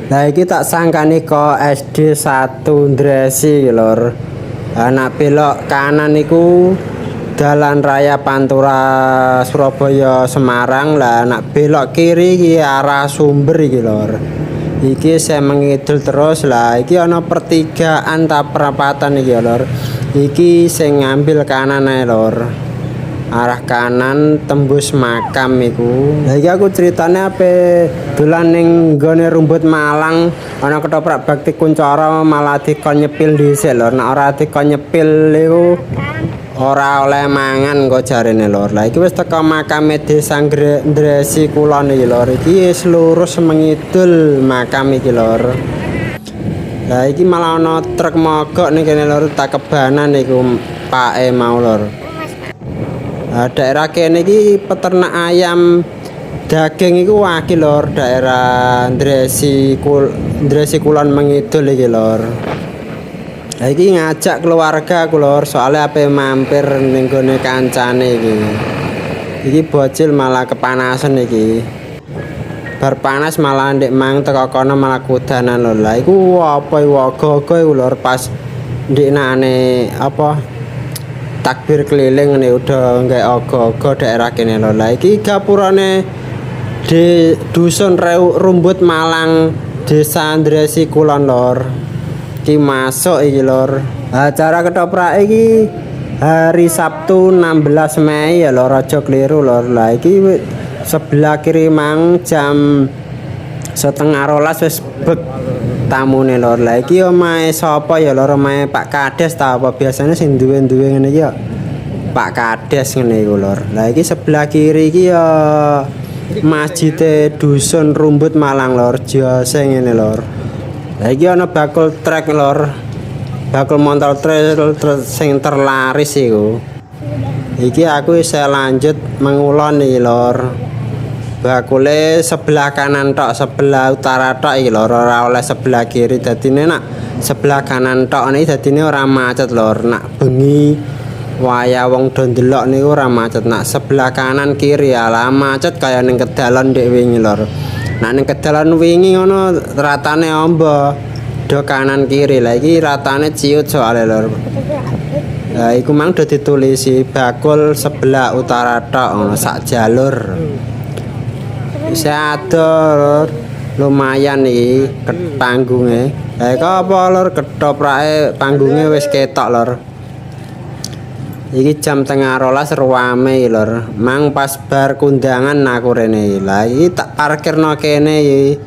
Lah iki tak sangkani kok SD 1 Ndresi lur. Anak belok kanan iku Dalan Raya Pantura Surabaya Semarang. Lah anak belok kiri iki arah Sumber iki lur. Iki saya mengidul terus lah. Iki ana pertigaan ta perapatan iki lur. Iki sing ngambil kanan ae lur. Arah kanan tembus makam iku. Lah iki aku ceritane ape dolan ning nggone rumput Malang ana ketoprak bakti kuncara malah dikon nyepil dhisik lho. Nek ora dikon nyepil iku ora oleh mangan kok jarene lho. Lah iki wis teko makame Desa Ndresi Kulon iki lho. Iki wis lurus mengidul makam iki lho. Lah iki malah ana truk mogok ning kene lho Takebanan iku pake mau lho. Daerah kene iki peternak ayam daging iku akeh lur, daerah Ndresi Kulon Mengidul iki lur. Lah iki ngajak keluarga aku lur, soalnya ape mampir ning gone kancane iki. Iki bocil malah kepanasan iki. Bar panas malah ndek mang teko kono malah kudanan lho. Lah iku apa iku iku lur pas ndekne apa takbir keliling nih udah nggak ogo-ogo daerah kene lho. Lah iki gapurane di dusun Rumbut Malang Desa Ndresi Kulon lor. Iki masuk iki lor. Acara ketoprak iki hari Sabtu 16 Mei ya lor, aja kliru lor. Lah iki sebelah kiri mang jam 11:30 wis bek tamune lor. Lah iki omahe sapa ya lor? Omahe Pak Kades ta apa biasanya sing duwe-duwe ngene iki ya Pak Kades ngene iku lor. Lah iki sebelah kiri iki ya Masjid Dusun Rumbut Malang lor, jose ngene lor. Lah iki ana bakul trek lor. Bakul motor trek sing terlaris iku. Iki aku saya lanjut mengulon iki lor. Bakule sebelah kanan tok, sebelah utara tok iki lho, ora oleh sebelah kiri. Dadine nak sebelah kanan tok niki dadine ora macet lho. Nak bengi waya wong do ndelok niku ora macet. Nak sebelah kanan kiri ala macet kaya ning Kedalon ndek wingi lho. Nak ning Kedalon wingi ngono ratane ombo do kanan kiri. Lah iki ratane ciut soalnya lho. Lah iku mang do ditulisi bakul sebelah utara tok ngono sak jalur. Seador lumayan nih panggunge. Lah kok apa lur ketoprake panggunge wis ketok lur. Iki jam 11:30 ruame lur. Mang pas bar kundangan aku rene. Lah iki tak parkirno kene iki.